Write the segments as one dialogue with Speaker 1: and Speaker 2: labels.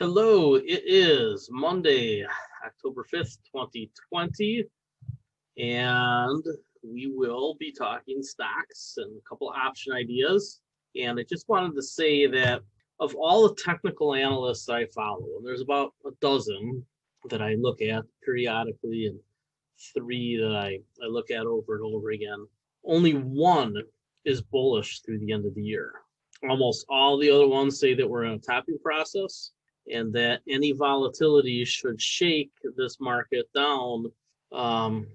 Speaker 1: Hello, it is Monday, October 5th, 2020, and we will be talking stocks and a couple option ideas. And I just wanted to say that of all the technical analysts I follow, and there's about a dozen that I look at periodically and three that I look at over and over again, only one is bullish through the end of the year. Almost all the other ones say that we're in a topping process and that any volatility should shake this market down. And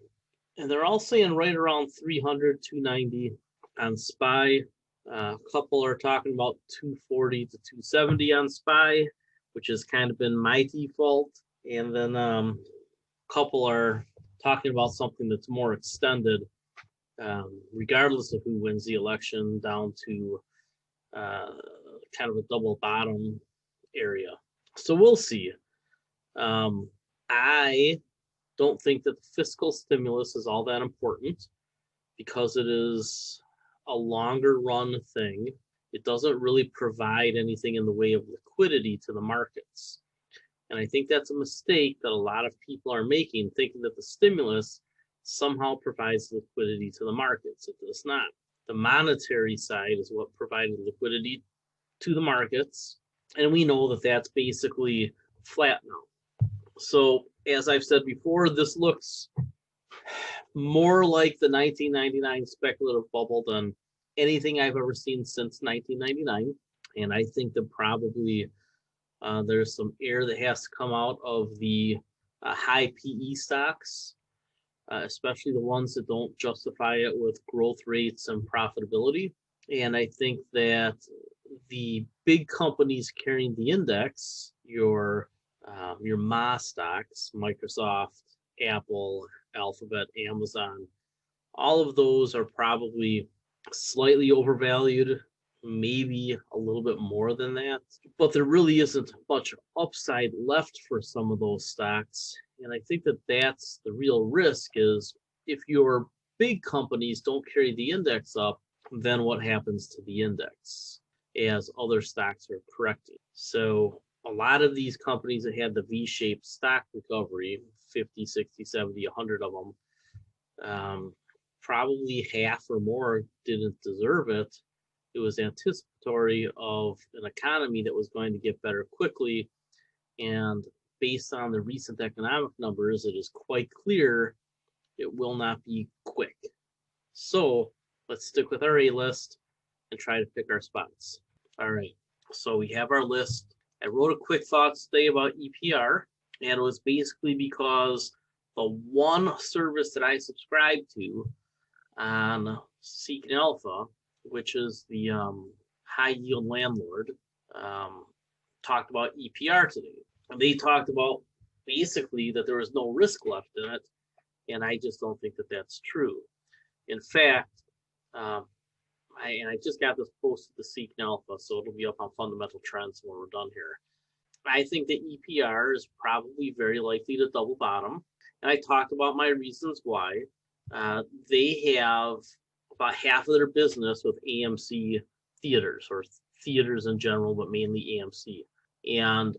Speaker 1: they're all saying right around 300, 290 on SPY. A couple are talking about 240 to 270 on SPY, which has kind of been my default. And then a couple are talking about something that's more extended, regardless of who wins the election, down to kind of a double bottom area. So we'll see. I don't think that the fiscal stimulus is all that important because it is a longer run thing. It doesn't really provide anything in the way of liquidity to the markets. And I think that's a mistake that a lot of people are making, thinking that the stimulus somehow provides liquidity to the markets. It does not. The monetary side is what provided liquidity to the markets. And we know that that's basically flat now. So as I've said before, this looks more like the 1999 speculative bubble than anything I've ever seen since 1999. And I think that probably there's some air that has to come out of the high PE stocks, especially the ones that don't justify it with growth rates and profitability. And I think that the big companies carrying the index, your Ma stocks, Microsoft, Apple, Alphabet, Amazon, all of those are probably slightly overvalued, maybe a little bit more than that. But there really isn't much upside left for some of those stocks. And I think that that's the real risk is if your big companies don't carry the index up, then what happens to the index as other stocks are correcting? So a lot of these companies that had the V-shaped stock recovery, 50, 60, 70, 100 of them, probably half or more didn't deserve it. It was anticipatory of an economy that was going to get better quickly. And based on the recent economic numbers, it is quite clear it will not be quick. So let's stick with our A list and try to pick our spots. All right, so we have our list. I wrote a quick thought today about EPR, and it was basically because the one service that I subscribe to on Seeking Alpha, which is the high yield landlord, talked about EPR today. And they talked about basically that there was no risk left in it, and I just don't think that that's true. In fact, I just got this posted to Seeking Alpha, so it'll be up on Fundamental Trends when we're done here. I think that EPR is probably very likely to double bottom, and I talked about my reasons why. They have about half of their business with AMC theaters, or theaters in general, but mainly AMC. And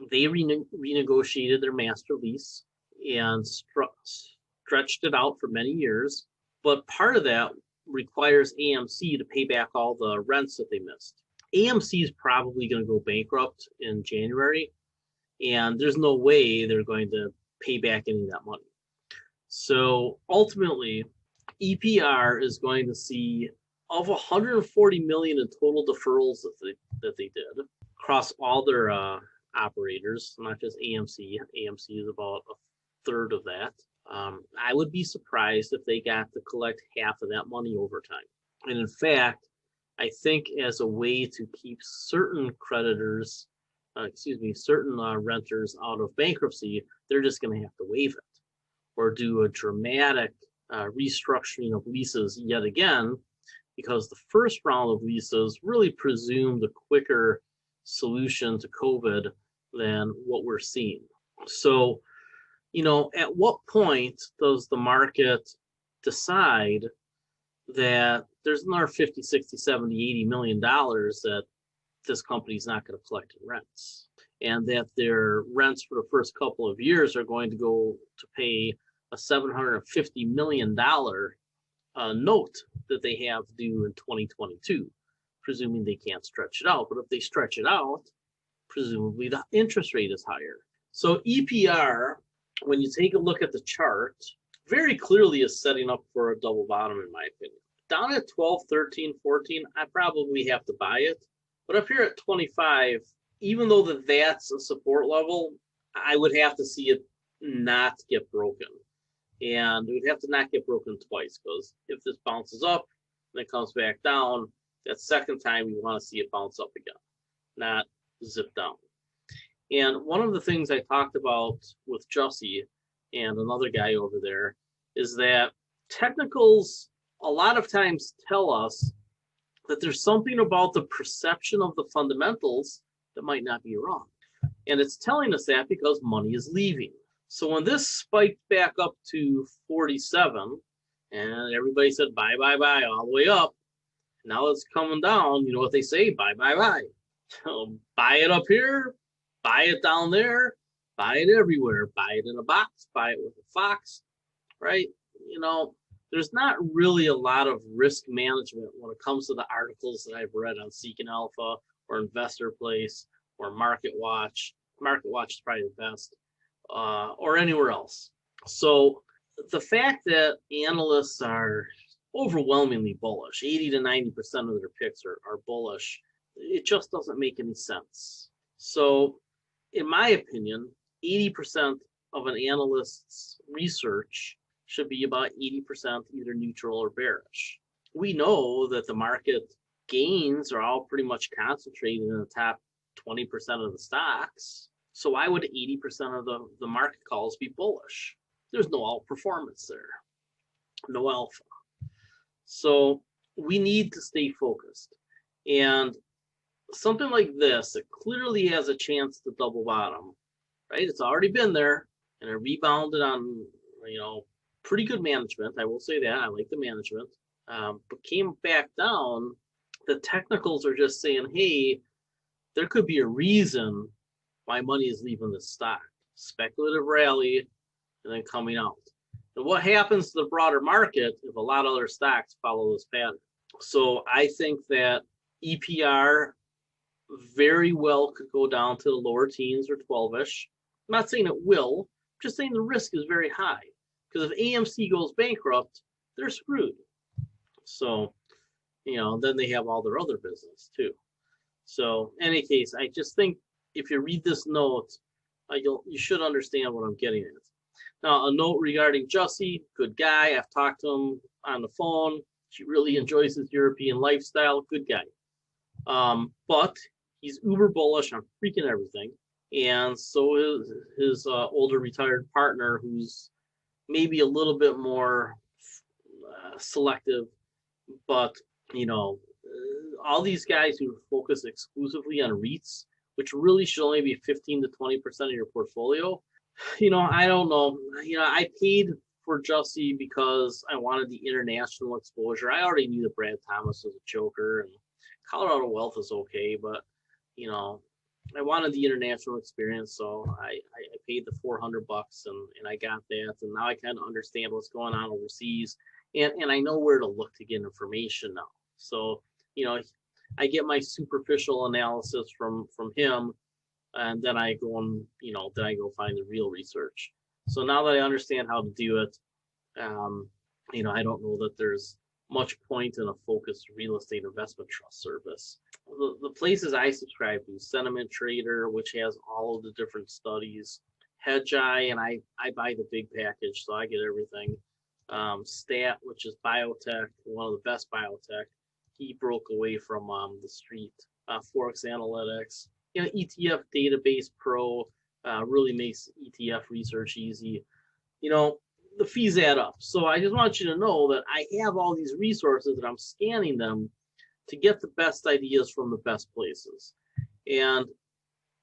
Speaker 1: they renegotiated their master lease and stretched it out for many years. But part of that requires AMC to pay back all the rents that they missed. AMC is probably going to go bankrupt in January, and there's no way they're going to pay back any of that money. So ultimately, EPR is going to see of 140 million in total deferrals that they did across all their operators, not just AMC. AMC is about a third of that. I would be surprised if they got to collect half of that money over time. And in fact, I think as a way to keep certain creditors, certain renters out of bankruptcy, they're just going to have to waive it or do a dramatic restructuring of leases yet again, because the first round of leases really presumed a quicker solution to COVID than what we're seeing. So, at what point does the market decide that there's another 50, 60, 70, 80 million dollars that this company's not going to collect in rents? and that their rents for the first couple of years are going to go to pay a $750 million note that they have due in 2022, presuming they can't stretch it out. But if they stretch it out, presumably the interest rate is higher. So EPR, when you take a look at the chart, very clearly is setting up for a double bottom, in my opinion. Down at 12, 13, 14, I probably have to buy it. But up here at 25, even though that's a support level, I would have to see it not get broken. And it would have to not get broken twice, because if this bounces up and it comes back down, that second time you want to see it bounce up again, not zip down. And one of the things I talked about with Jussie and another guy over there is that technicals a lot of times tell us that there's something about the perception of the fundamentals that might not be wrong. And it's telling us that because money is leaving. So when this spiked back up to 47, and everybody said buy, buy, buy all the way up, now it's coming down. You know what they say? Buy, buy, buy. So buy it up here, buy it down there, buy it everywhere. Buy it in a box, buy it with a fox, right? You know, there's not really a lot of risk management when it comes to the articles that I've read on Seeking Alpha or Investor Place or Market Watch. Market Watch is probably the best, or anywhere else. So the fact that analysts are overwhelmingly bullish, 80 to 90% of their picks are bullish, it just doesn't make any sense. So in my opinion, 80% of an analyst's research should be about 80% either neutral or bearish. We know that the market gains are all pretty much concentrated in the top 20% of the stocks. So why would 80% of the market calls be bullish? There's no outperformance there, no alpha. So we need to stay focused. And something like this, it clearly has a chance to double bottom, right? It's already been there and it rebounded on, pretty good management. I will say that. I like the management, but came back down. The technicals are just saying, hey, there could be a reason why money is leaving the stock. Speculative rally and then coming out. And what happens to the broader market if a lot of other stocks follow this pattern? So I think that EPR very well could go down to the lower teens or 12-ish. I'm not saying it will, I'm just saying the risk is very high. Because if AMC goes bankrupt, they're screwed. So, then they have all their other business too. So, in any case, I just think if you read this note, you should understand what I'm getting at. Now, a note regarding Jussie, good guy. I've talked to him on the phone. She really enjoys his European lifestyle. Good guy. But he's uber bullish on freaking everything. And so is his older retired partner, who's maybe a little bit more selective. But, all these guys who focus exclusively on REITs, which really should only be 15 to 20% of your portfolio, I don't know. I paid for Jussie because I wanted the international exposure. I already knew that Brad Thomas was a choker, and Colorado Wealth is okay, but, I wanted the international experience, so I paid the $400 and I got that, and now I kind of understand what's going on overseas, and I know where to look to get information now. So, I get my superficial analysis from him, and then I go and find the real research. So now that I understand how to do it, I don't know that there's much point in a focused real estate investment trust service. The places I subscribe to, Sentiment Trader, which has all of the different studies, Hedgeye, and I buy the big package, so I get everything. Stat, which is biotech, one of the best biotech. He broke away from the street. Forex Analytics, ETF Database Pro really makes ETF research easy. The fees add up. So I just want you to know that I have all these resources and I'm scanning them to get the best ideas from the best places. And,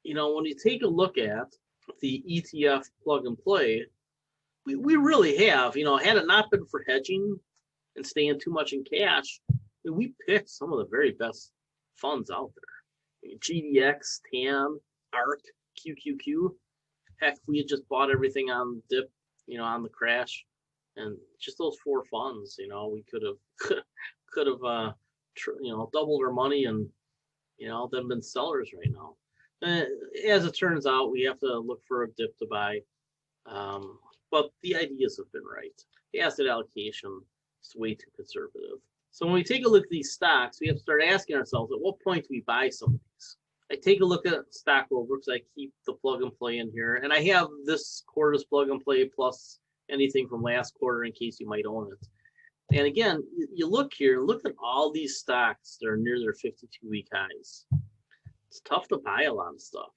Speaker 1: when you take a look at the ETF plug and play, we really have, had it not been for hedging and staying too much in cash, we picked some of the very best funds out there. GDX, TAM, ARC, QQQ. Heck, if we had just bought everything on the dip, on the crash, and just those 4 funds, we could have doubled our money and then been sellers right now. As it turns out, we have to look for a dip to buy. But the ideas have been right. The asset allocation is way too conservative. So when we take a look at these stocks, we have to start asking ourselves, at what point do we buy some of these? I take a look at stock rover because I keep the plug and play in here. And I have this quarter's plug and play plus anything from last quarter in case you might own it. And again, you look here, look at all these stocks that are near their 52-week highs. It's tough to buy a lot of stuff.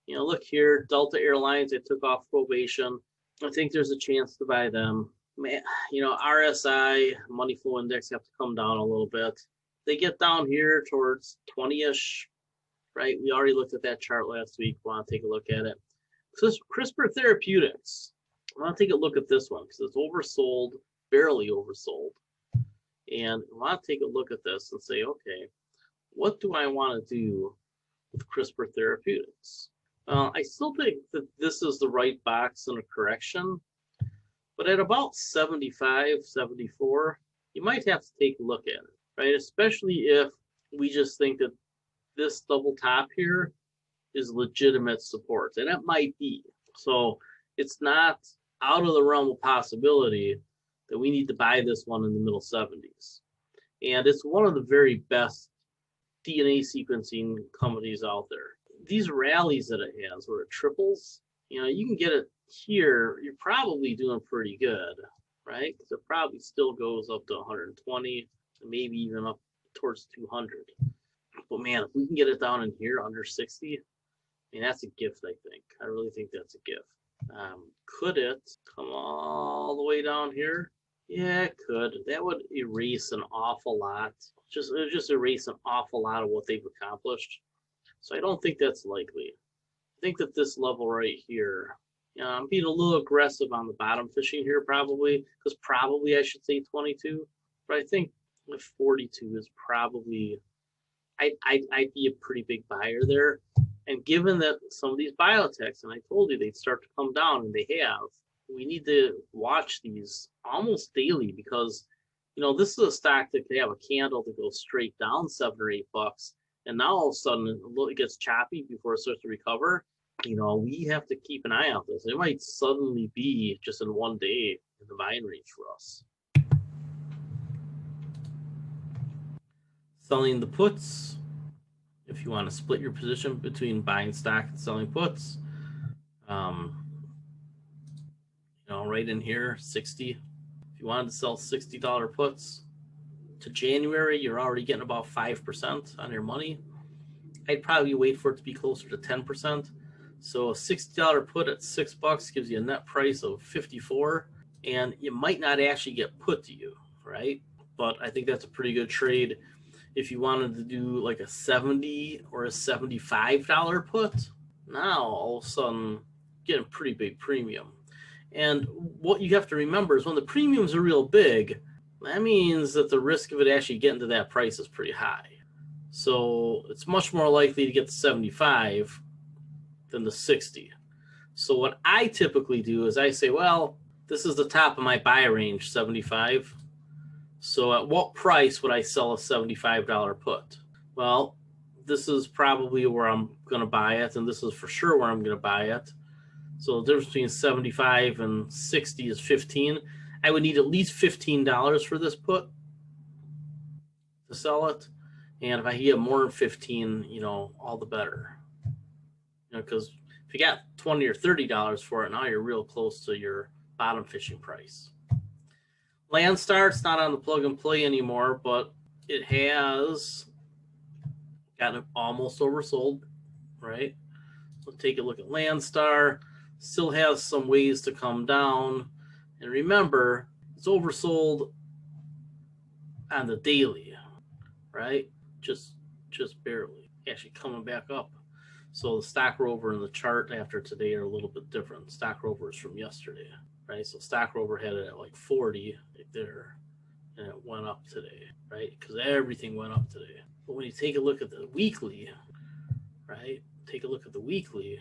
Speaker 1: Look here, Delta Airlines, I took off probation. I think there's a chance to buy them. RSI, money flow index, have to come down a little bit. They get down here towards 20-ish, right? We already looked at that chart last week. We want to take a look at it. So this CRISPR Therapeutics, I want to take a look at this one because it's oversold, barely oversold. And I want to take a look at this and say, okay, what do I want to do with CRISPR Therapeutics? I still think that this is the right box in a correction, but at about 75, 74, you might have to take a look at it, right? Especially if we just think that this double top here is legitimate support, and it might be. So it's not out of the realm of possibility that we need to buy this one in the middle 70s. And it's one of the very best DNA sequencing companies out there. These rallies that it has where it triples, you can get it here, you're probably doing pretty good, right? Because it probably still goes up to 120, maybe even up towards 200. But man, if we can get it down in here under 60, that's a gift, I think. I really think that's a gift. Could it come all the way down here? Yeah, it could. That would erase an awful lot. It would just erase an awful lot of what they've accomplished. So I don't think that's likely. I think that this level right here, I'm being a little aggressive on the bottom fishing here probably, because probably I should say 22, but I think 42 is probably, I'd be a pretty big buyer there. And given that some of these biotechs, and I told you they'd start to come down, and they have, we need to watch these almost daily because, this is a stock that could have a candle that goes straight down $7 or $8. And now all of a sudden it gets choppy before it starts to recover. We have to keep an eye on this. It might suddenly be just in one day in the buying range for us. Selling the puts. If you want to split your position between buying stock and selling puts, right in here, 60. If you wanted to sell $60 puts to January, you're already getting about 5% on your money. I'd probably wait for it to be closer to 10%. So a $60 put at $6 gives you a net price of 54, and you might not actually get put to you, right? But I think that's a pretty good trade. If you wanted to do like a $70 or a $75 put, now all of a sudden get a pretty big premium. And what you have to remember is when the premiums are real big, that means that the risk of it actually getting to that price is pretty high. So it's much more likely to get to 75 than the 60. So what I typically do is I say, well, this is the top of my buy range, 75. So at what price would I sell a $75 put? Well, this is probably where I'm going to buy it, and this is for sure where I'm going to buy it. So the difference between 75 and 60 is 15. I would need at least $15 for this put to sell it. And if I get more than 15, all the better. Because if you got $20 or $30 for it, now you're real close to your bottom fishing price. Landstar, it's not on the plug and play anymore, but it has gotten almost oversold, right? We'll take a look at Landstar. Still has some ways to come down. And remember, it's oversold on the daily, right? Just barely. Actually coming back up. So the stock rover and the chart after today are a little bit different. Stock rover is from yesterday, right? So stock rover had it at like 40 right there, and it went up today, right? Because everything went up today. But when you take a look at the weekly, right? Take a look at the weekly.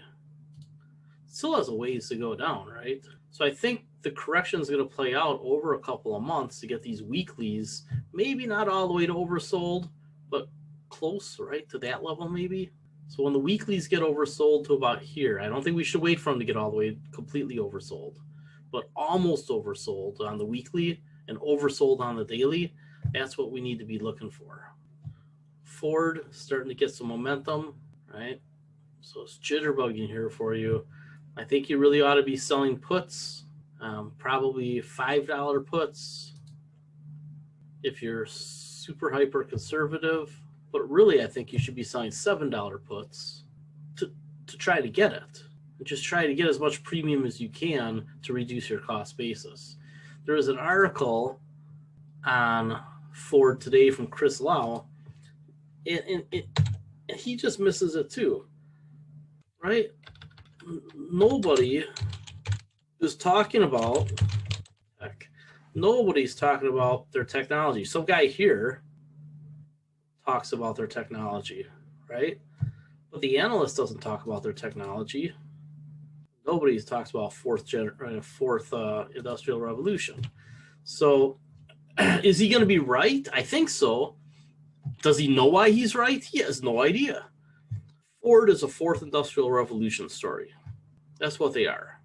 Speaker 1: still has a ways to go down, right? So I think the correction is going to play out over a couple of months to get these weeklies, maybe not all the way to oversold, but close, right, to that level maybe. So when the weeklies get oversold to about here, I don't think we should wait for them to get all the way completely oversold, but almost oversold on the weekly and oversold on the daily. That's what we need to be looking for. Ford starting to get some momentum, right? So it's jitterbugging here for you. I think you really ought to be selling puts, probably $5 puts if you're super hyper conservative. But really, I think you should be selling $7 puts to try to get it. And just try to get as much premium as you can to reduce your cost basis. There was an article on Ford today from Chris Lau, and he just misses it too, right? Nobody is talking about, nobody's talking about their technology. Some guy here talks about their technology, right? But the analyst doesn't talk about their technology. Nobody talks about fourth industrial revolution. So is he going to be right? I think so. Does he know why he's right? He has no idea. Ford is a fourth industrial revolution story. That's what they are.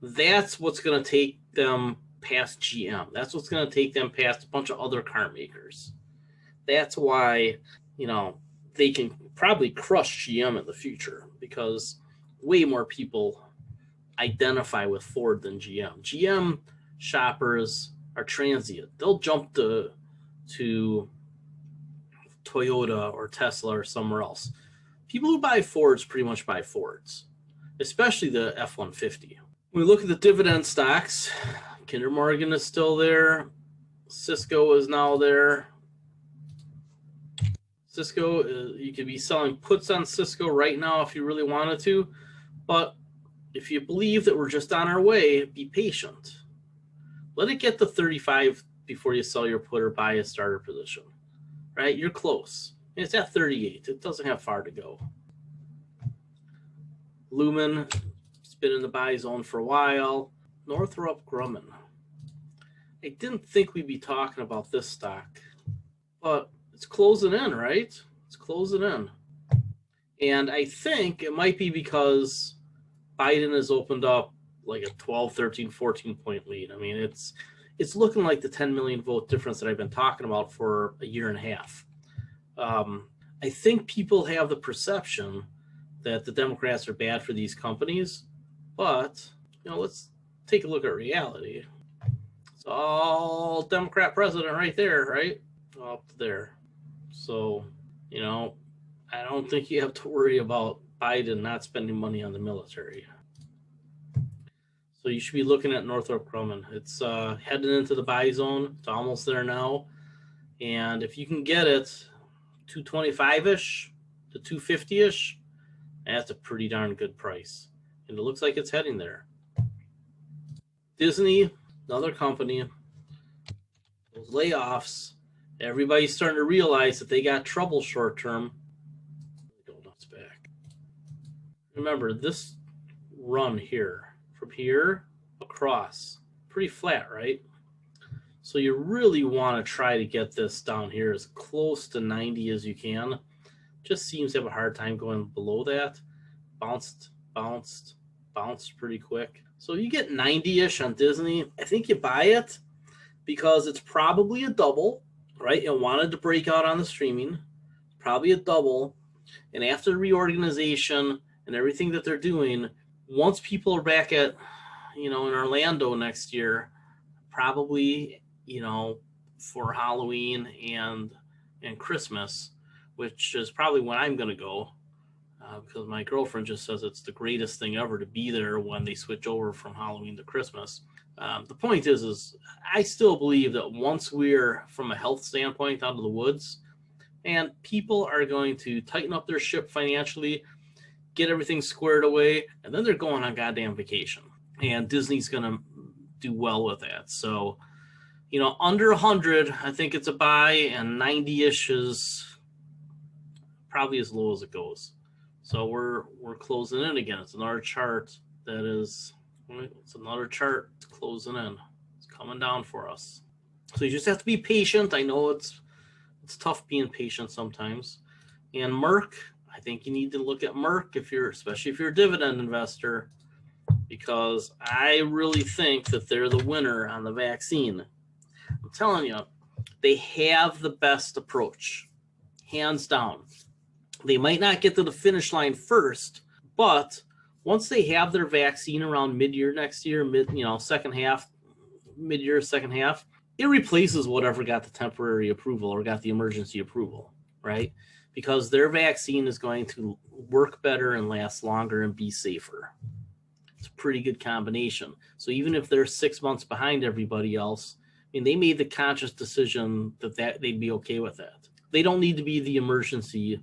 Speaker 1: That's what's going to take them past GM. That's what's going to take them past a bunch of other car makers. That's why, they can probably crush GM in the future because way more people identify with Ford than GM. GM shoppers are transient. They'll jump to Toyota or Tesla or somewhere else. People who buy Fords pretty much buy Fords, especially the F-150. When we look at the dividend stocks, Kinder Morgan is still there. Cisco is now there. Cisco, you could be selling puts on Cisco right now if you really wanted to, but if you believe that we're just on our way, be patient. Let it get to 35 before you sell your put or buy a starter position, right? You're close. It's at 38. It doesn't have far to go. Lumen, it's been in the buy zone for a while. Northrop Grumman. I didn't think we'd be talking about this stock, but it's closing in, right? It's closing in. And I think it might be because Biden has opened up like a 12, 13, 14 point lead. I mean, it's looking like the 10 million vote difference that I've been talking about for a year and a half. I think people have the perception that the Democrats are bad for these companies, but let's take a look at reality. It's all Democrat president right there, right? Up there. So, I don't think you have to worry about Biden not spending money on the military. So you should be looking at Northrop Grumman. It's heading into the buy zone. It's almost there now. And if you can get it 225-ish to 250-ish, that's a pretty darn good price. And it looks like it's heading there. Disney, another company, those layoffs, everybody's starting to realize that they got trouble short term. It's back. Remember, this run here, from here across, pretty flat, right? So you really want to try to get this down here as close to 90 as you can. Just seems to have a hard time going below that. Bounced pretty quick. So you get 90-ish on Disney. I think you buy it because it's probably a double, right? It wanted to break out on the streaming, probably a double. And after the reorganization and everything that they're doing, once people are back at, in Orlando next year, probably, for Halloween and Christmas, which is probably when I'm going to go, because my girlfriend just says it's the greatest thing ever to be there when they switch over from Halloween to Christmas. The point is I still believe that once we're, from a health standpoint, out of the woods, and people are going to tighten up their ship financially, get everything squared away, and then they're going on goddamn vacation. And Disney's going to do well with that. So, under 100, I think it's a buy, and 90-ish is probably as low as it goes. So we're closing in again. It's another chart that is, it's another chart. It's closing in. It's coming down for us. So you just have to be patient. I know it's tough being patient sometimes. And Merck, I think you need to look at Merck especially if you're a dividend investor, because I really think that they're the winner on the vaccine. I'm telling you, they have the best approach, hands down. They might not get to the finish line first, but once they have their vaccine around mid-year next year, second half, mid-year, second half, it replaces whatever got the temporary approval or got the emergency approval, right? Because their vaccine is going to work better and last longer and be safer. It's a pretty good combination. So even if they're 6 months behind everybody else, I mean, they made the conscious decision that they'd be okay with that. They don't need to be the emergency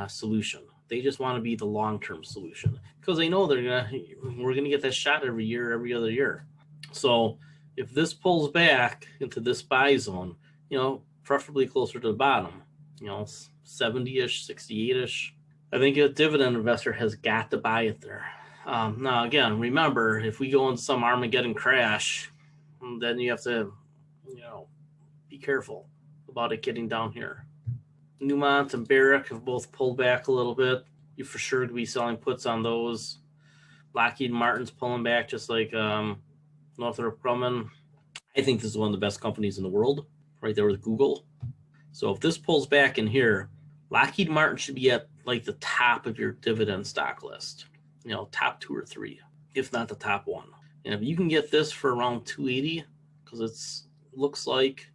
Speaker 1: solution. They just want to be the long-term solution because they know we're gonna get that shot every year, every other year. So if this pulls back into this buy zone, preferably closer to the bottom, 70-ish, 68-ish, I think a dividend investor has got to buy it there. Now, again, remember, if we go into some Armageddon crash, then you have to, be careful about it getting down here. Newmont and Barrick have both pulled back a little bit. You for sure to be selling puts on those. Lockheed Martin's pulling back just like Northrop Grumman. I think this is one of the best companies in the world, right there with Google. So if this pulls back in here, Lockheed Martin should be at like the top of your dividend stock list, top 2 or 3, if not the top 1. And if you can get this for around 280, because it looks like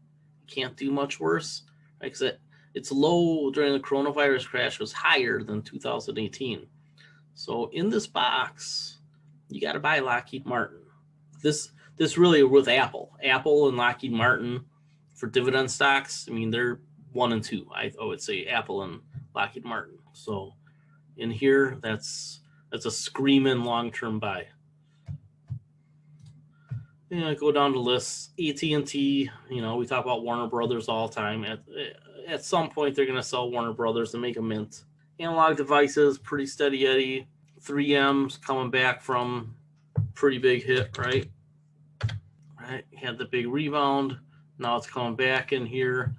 Speaker 1: it can't do much worse, right? Because its low during the coronavirus crash was higher than 2018. So in this box, you got to buy Lockheed Martin. This really with Apple and Lockheed Martin for dividend stocks. I mean, they're 1 and 2. I would say Apple and Lockheed Martin. So in here, that's a screaming long-term buy. Go down to lists. AT&T, we talk about Warner Brothers all the time. At some point, they're going to sell Warner Brothers and make a mint. Analog devices, pretty steady Eddie. 3M's coming back from pretty big hit, right? Had the big rebound. Now it's coming back in here.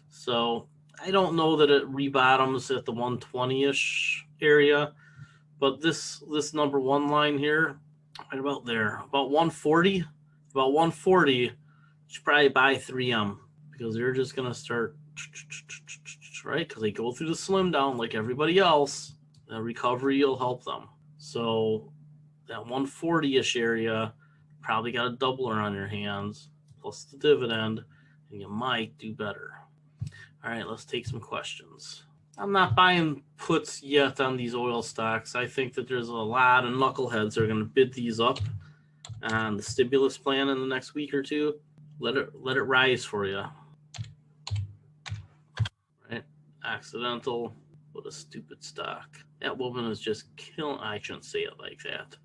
Speaker 1: So I don't know that it rebottoms at the 120-ish area, but this number 1 line here, right about there, about 140. About 140, you should probably buy 3M because they're just going to start, right? Because they go through the slim down like everybody else. The recovery will help them. So that 140-ish area, probably got a doubler on your hands, plus the dividend, and you might do better. All right, let's take some questions. I'm not buying puts yet on these oil stocks. I think that there's a lot of knuckleheads that are going to bid these up on the stimulus plan in the next week or two. Let it rise for you. Right? Accidental. What a stupid stock. That woman is just killing. I shouldn't say it like that.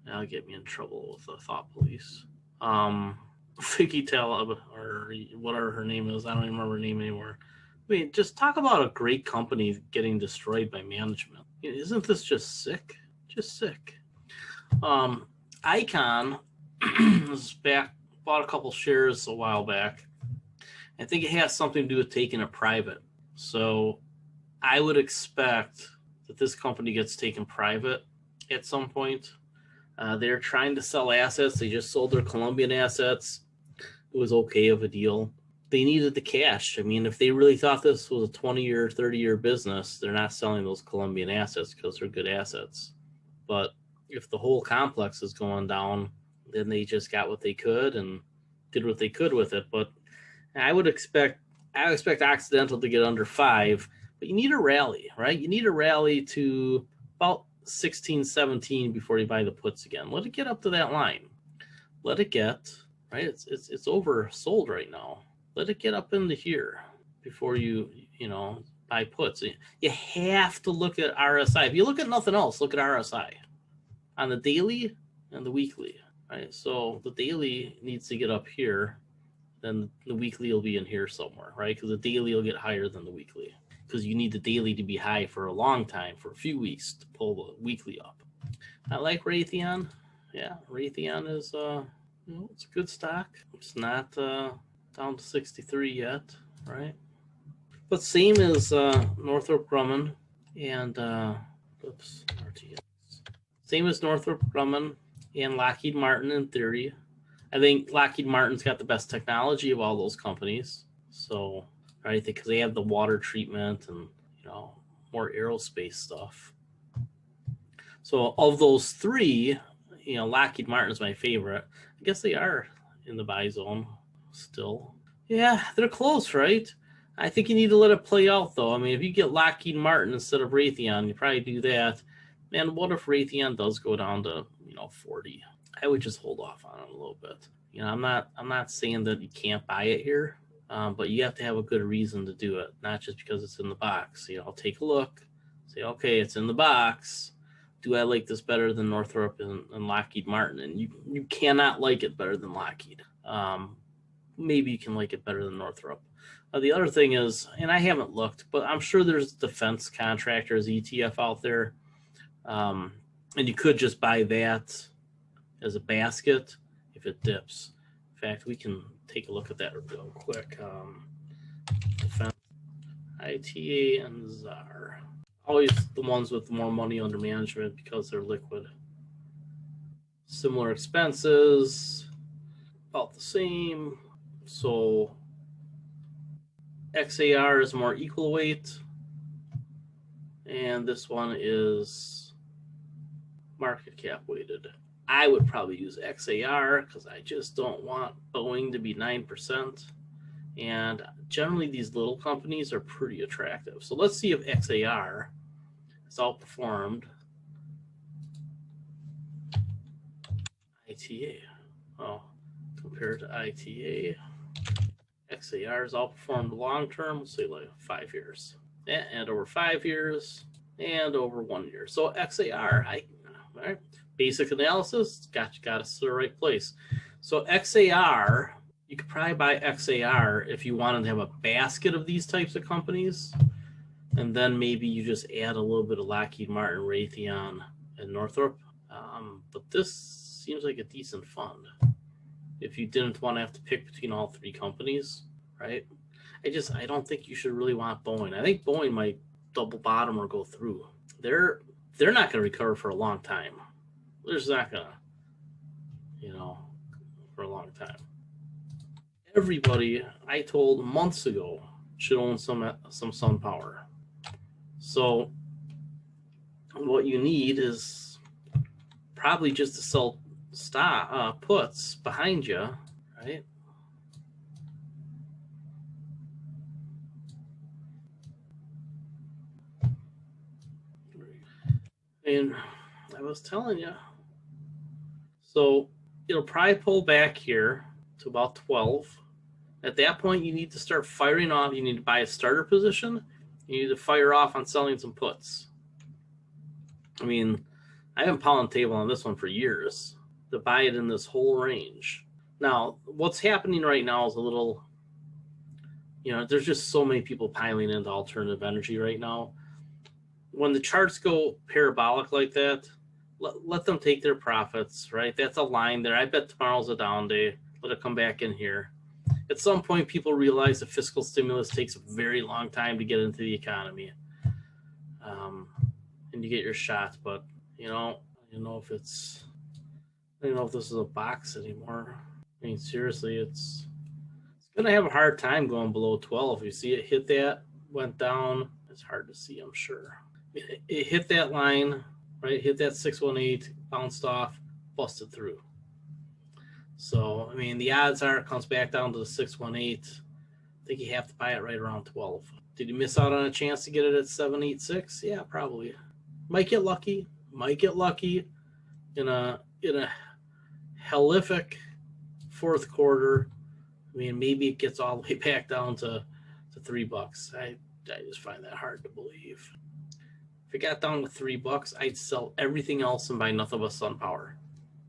Speaker 1: That'll get me in trouble with the thought police. Vicky Taleb, or whatever her name is. I don't even remember her name anymore. I mean, just talk about a great company getting destroyed by management. Isn't this just sick? Just sick. Icon was back, bought a couple shares a while back. I think it has something to do with taking it private. So I would expect that this company gets taken private at some point. They're trying to sell assets. They just sold their Colombian assets. It was okay of a deal. They needed the cash. I mean, if they really thought this was a 20-year, 30-year business, they're not selling those Colombian assets because they're good assets. But if the whole complex is going down, then they just got what they could and did what they could with it. But I expect Occidental to get under 5, but you need a rally, right? You need a rally to about 16, 17 before you buy the puts again. Let it get up to that line. Let it get, right? It's oversold right now. Let it get up into here before you buy puts. You have to look at RSI. If you look at nothing else, look at RSI on the daily and the weekly, right? So the daily needs to get up here, then the weekly will be in here somewhere, right? Because the daily will get higher than the weekly because you need the daily to be high for a long time, for a few weeks to pull the weekly up. I like Raytheon. Yeah, Raytheon is it's a good stock. It's not down to 63 yet, right? But same as Northrop Grumman and RTX. Same as Northrop Grumman and Lockheed Martin in theory. I think Lockheed Martin's got the best technology of all those companies. So, right, because they have the water treatment and more aerospace stuff. So, of those three, Lockheed Martin is my favorite. I guess they are in the buy zone still. Yeah, they're close, right? I think you need to let it play out, though. I mean, if you get Lockheed Martin instead of Raytheon, you probably do that. Man, what if Raytheon does go down to 40? I would just hold off on it a little bit. I'm not saying that you can't buy it here, but you have to have a good reason to do it, not just because it's in the box. Take a look, say, okay, it's in the box. Do I like this better than Northrop and Lockheed Martin? And you cannot like it better than Lockheed. Maybe you can like it better than Northrop. The other thing is, and I haven't looked, but I'm sure there's defense contractors ETF out there, and you could just buy that as a basket if it dips. In fact, we can take a look at that real quick. Defense, ITA, and ZAR. Always the ones with more money under management because they're liquid. Similar expenses, about the same. So XAR is more equal weight, and this one is market cap weighted. I would probably use XAR because I just don't want Boeing to be 9%. And generally, these little companies are pretty attractive. So let's see if XAR has outperformed ITA. Oh, compared to ITA, XAR has outperformed long term, let's say like 5 years. And over 5 years, and over 1 year. So XAR, all right. Basic analysis, got us to the right place. So XAR, you could probably buy XAR if you wanted to have a basket of these types of companies, and then maybe you just add a little bit of Lockheed Martin, Raytheon, and Northrop. But this seems like a decent fund if you didn't want to have to pick between all three companies, right? I don't think you should really want Boeing. I think Boeing might double bottom or go through. They're not going to recover for a long time. They're just not going to, for a long time. Everybody I told months ago should own some SunPower. So what you need is probably just to sell puts behind you, right? And I was telling you. So it'll probably pull back here to about 12. At that point, you need to start firing off. You need to buy a starter position. You need to fire off on selling some puts. I mean, I haven't pounded the table on this one for years to buy it in this whole range. Now, what's happening right now is a little, there's just so many people piling into alternative energy right now. When the charts go parabolic like that, let them take their profits, right? That's a line there. I bet tomorrow's a down day. Let it come back in here. At some point, people realize the fiscal stimulus takes a very long time to get into the economy, and you get your shot. But I don't know if this is a box anymore. I mean, seriously, it's gonna have a hard time going below 12. You see it hit that, went down. It's hard to see, I'm sure. It hit that line, right? Hit that 618, bounced off, busted through. So, I mean, the odds are it comes back down to the 618. I think you have to buy it right around 12. Did you miss out on a chance to get it at 786? Yeah, probably. Might get lucky. In a horrific fourth quarter. I mean, maybe it gets all the way back down to $3. I just find that hard to believe. If it got down to $3, I'd sell everything else and buy nothing but SunPower.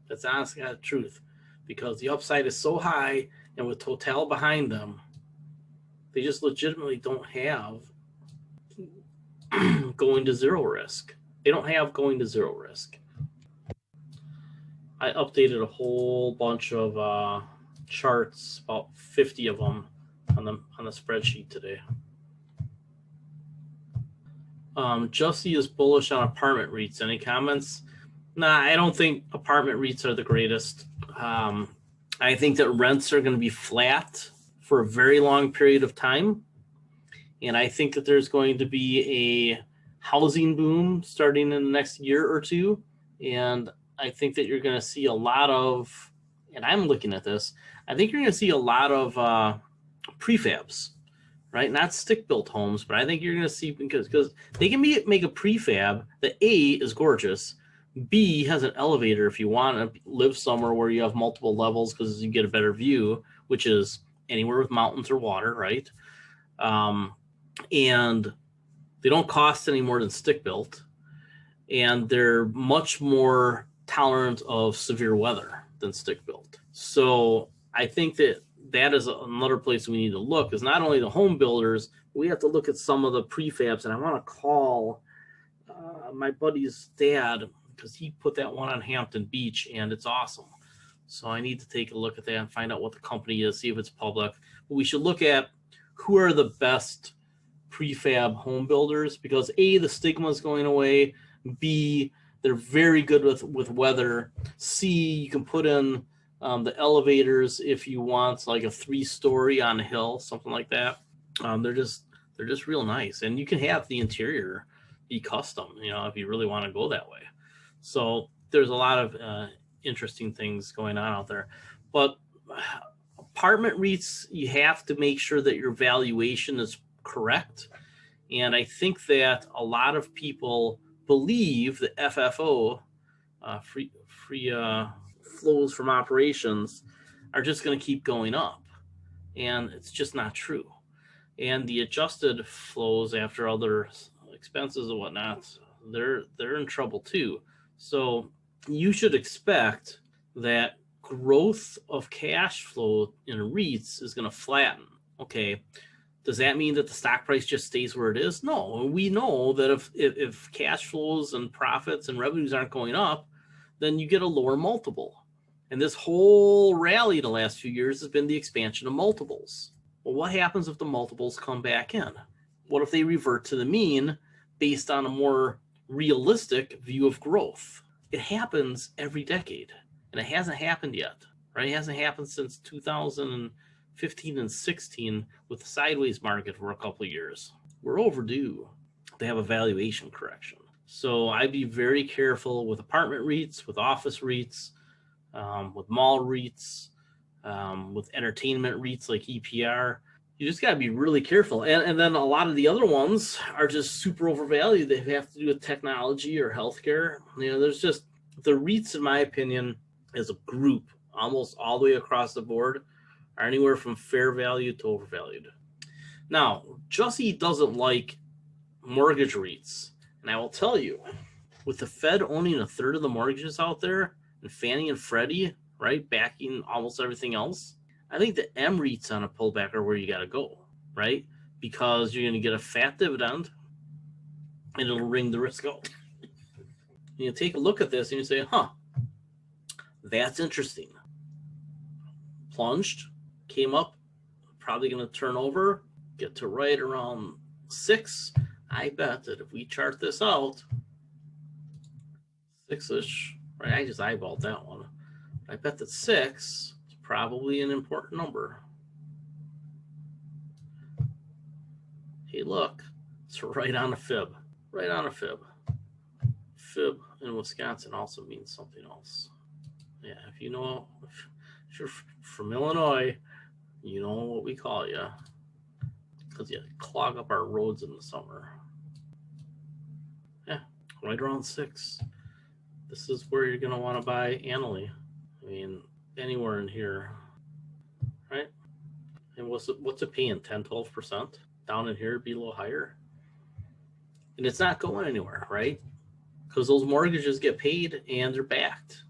Speaker 1: That's honestly the truth. Because the upside is so high, and with Total behind them, they just legitimately don't have going to zero risk. They don't have going to zero risk. I updated a whole bunch of charts, about 50 of them, on the spreadsheet today. Jussie is bullish on apartment REITs. Any comments? Nah, I don't think apartment REITs are the greatest. I think that rents are going to be flat for a very long period of time. And I think that there's going to be a housing boom starting in the next year or two. And I think that you're going to see a lot of, and I'm looking at this, I think you're going to see a lot of prefabs, right? Not stick-built homes, but I think you're going to see, because they can make a prefab that A, is gorgeous, B, has an elevator if you want to live somewhere where you have multiple levels because you get a better view, which is anywhere with mountains or water, right? And they don't cost any more than stick-built, and they're much more tolerant of severe weather than stick-built. So I think that is another place we need to look, is not only the home builders, we have to look at some of the prefabs. And I want to call my buddy's dad, because he put that one on Hampton Beach, and it's awesome. So I need to take a look at that and find out what the company is, see if it's public. But we should look at who are the best prefab home builders, because A, the stigma is going away, B, they're very good with weather, C, you can put in the elevators if you want like a 3-story on a hill, something like that. They're just real nice, and you can have the interior be custom, if you really want to go that way. So there's a lot of interesting things going on out there. But apartment REITs, you have to make sure that your valuation is correct. And I think that a lot of people believe that FFO, free flows from operations, are just going to keep going up. And it's just not true. And the adjusted flows after other expenses and whatnot, they're in trouble too. So you should expect that growth of cash flow in REITs is going to flatten. Okay. Does that mean that the stock price just stays where it is? No. We know that if cash flows and profits and revenues aren't going up, then you get a lower multiple. And this whole rally the last few years has been the expansion of multiples. Well, what happens if the multiples come back in? What if they revert to the mean based on a more realistic view of growth? It happens every decade, and it hasn't happened yet, right? It hasn't happened since 2015 and 16 with the sideways market for a couple of years. We're overdue to have a valuation correction. So I'd be very careful with apartment REITs, with office REITs, with mall REITs, with entertainment REITs like EPR. You just got to be really careful. And then a lot of the other ones are just super overvalued. They have to do with technology or healthcare. There's just the REITs, in my opinion, as a group, almost all the way across the board, are anywhere from fair value to overvalued. Now, Jussie doesn't like mortgage REITs. And I will tell you, with the Fed owning a third of the mortgages out there, and Fannie and Freddie, right, backing almost everything else, I think the M REITs on a pullback are where you got to go, right? Because you're going to get a fat dividend, and it'll ring the risk out. And you take a look at this, and you say, that's interesting. Plunged, came up, probably going to turn over, get to right around 6. I bet that if we chart this out, 6-ish, right? I just eyeballed that one. I bet that 6 is probably an important number. Hey, look, it's right on a fib. Right on a fib. Fib in Wisconsin also means something else. Yeah, if you're from Illinois, you know what we call you, because you clog up our roads in the summer. Yeah, right around 6. This is where you're going to want to buy annually. I mean, anywhere in here, right? And what's it paying? 10, 12%? Down in here, it'd be a little higher. And it's not going anywhere, right? Because those mortgages get paid and they're backed.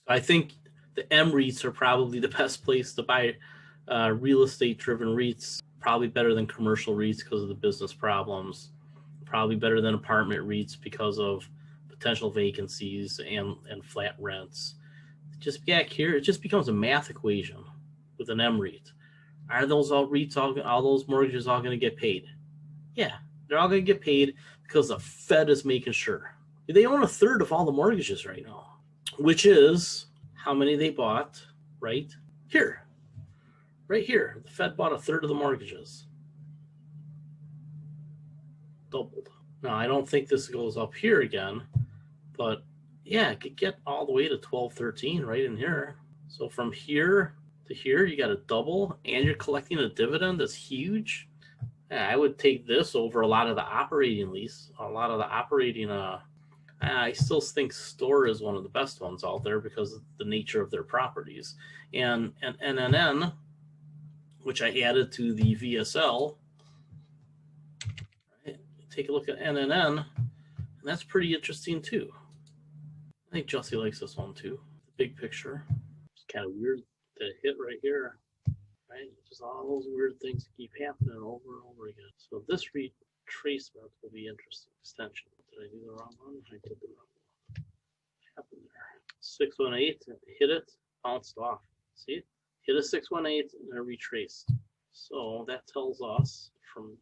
Speaker 1: I think the M REITs are probably the best place to buy real estate driven REITs. Probably better than commercial REITs because of the business problems. Probably better than apartment REITs because of potential vacancies and flat rents. Just back here, it just becomes a math equation with an MREIT. Are those all REITs, all those mortgages all going to get paid? Yeah, they're all going to get paid because the Fed is making sure. They own a third of all the mortgages right now, which is how many they bought right here. Right here, the Fed bought a third of the mortgages. Doubled. Now, I don't think this goes up here again, but yeah, it could get all the way to 12, 13 right in here. So from here to here, you got a double, and you're collecting a dividend that's huge. Yeah, I would take this over a lot of the operating lease, a lot of the operating. I still think Store is one of the best ones out there because of the nature of their properties. And NNN, which I added to the VSL, right? Take a look at NNN, and that's pretty interesting too. I think Jussie likes this one too. The big picture. It's kind of weird to hit right here, right? Just all those weird things keep happening over and over again. So this retracement will be interesting. Extension. Did I do the wrong one? I did the wrong one. What happened there? 618, hit it, bounced off. See? Hit a 618 and a retraced. So that tells us from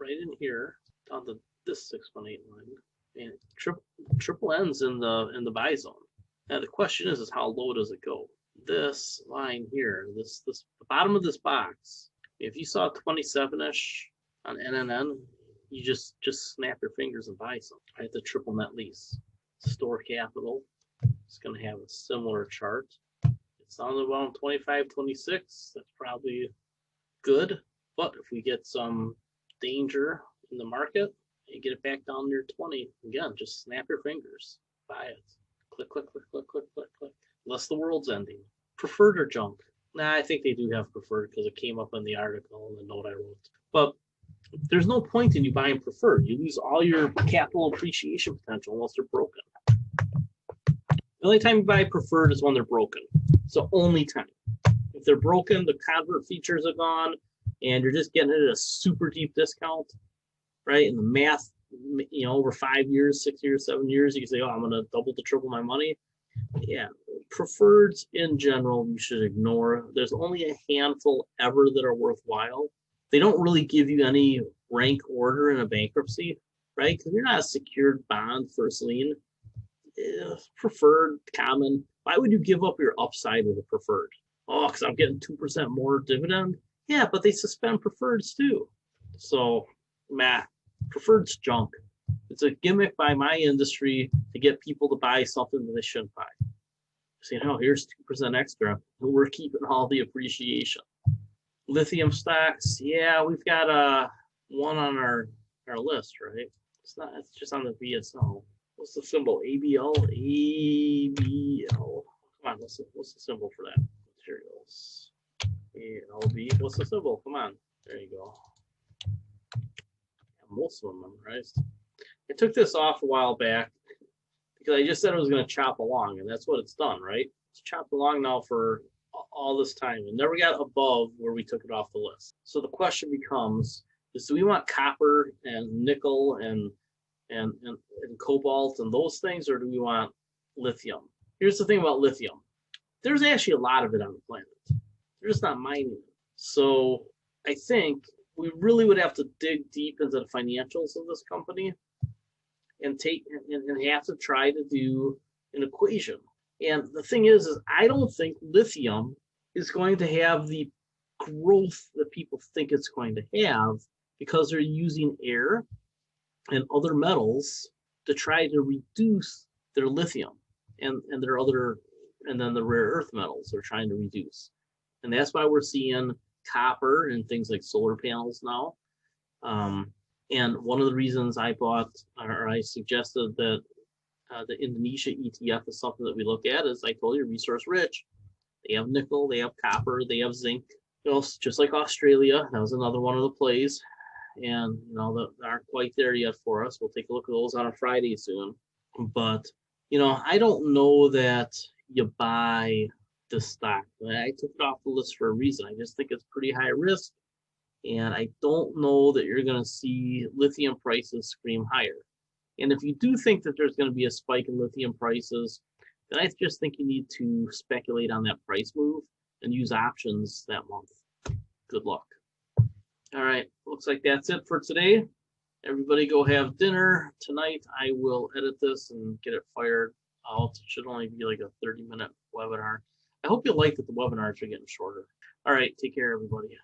Speaker 1: right in here down to this 618 line. And triple ends in the buy zone. Now the question is how low does it go? This line here, this the bottom of this box. If you saw 27-ish on NNN, you just snap your fingers and buy some. Right, the triple net lease. Store Capital is going to have a similar chart. It's on around 25, 26. That's probably good. But if we get some danger in the market, you get it back down near 20. Again, just snap your fingers. Buy it. Click, click, click, click, click, click, click. Unless the world's ending. Preferred or junk? Nah, I think they do have preferred because it came up in the article and the note I wrote. But there's no point in you buying preferred. You lose all your capital appreciation potential unless they're broken. The only time you buy preferred is when they're broken. It's the only time. If they're broken, the convert features are gone, and you're just getting it at a super deep discount, right? And the math, over 5 years, 6 years, 7 years, you can say, oh, I'm going to double to triple my money. Yeah, preferreds in general, you should ignore. There's only a handful ever that are worthwhile. They don't really give you any rank order in a bankruptcy, right? Because you're not a secured bond first lien. Preferred, common. Why would you give up your upside with a preferred? Oh, because I'm getting 2% more dividend? Yeah, but they suspend preferreds too. So, preferred's junk. It's a gimmick by my industry to get people to buy something that they shouldn't buy. So, here's 2% extra, and we're keeping all the appreciation. Lithium stocks, yeah, we've got one on our list, right? It's just on the VSL. What's the symbol? ABL? ABL. Come on, what's the symbol for that? Materials. ALB. What's the symbol? Come on. There you go. Most of them memorized. I took this off a while back because I just said it was going to chop along, and that's what it's done, right? It's chopped along now for all this time and never got above where we took it off the list. So the question becomes, do we want copper and nickel and cobalt and those things, or do we want lithium? Here's the thing about lithium. There's actually a lot of it on the planet. They're just not mining it. So I think we really would have to dig deep into the financials of this company and have to try to do an equation. And the thing is I don't think lithium is going to have the growth that people think it's going to have because they're using air and other metals to try to reduce their lithium and their other, and then the rare earth metals they're trying to reduce. And that's why we're seeing copper and things like solar panels now. And one of the reasons I suggested that the Indonesia ETF is something that we look at is, I told you, resource rich. They have nickel, they have copper, they have zinc. Just like Australia, that was another one of the plays. And that aren't quite there yet for us. We'll take a look at those on a Friday soon. But I don't know that you buy the stock. I took it off the list for a reason. I just think it's pretty high risk, and I don't know that you're going to see lithium prices scream higher. And if you do think that there's going to be a spike in lithium prices, then I just think you need to speculate on that price move and use options that month. Good luck. All right, looks like that's it for today. Everybody go have dinner tonight. I will edit this and get it fired out. It should only be like a 30-minute webinar. I hope you like that the webinars are getting shorter. All right, take care, everybody.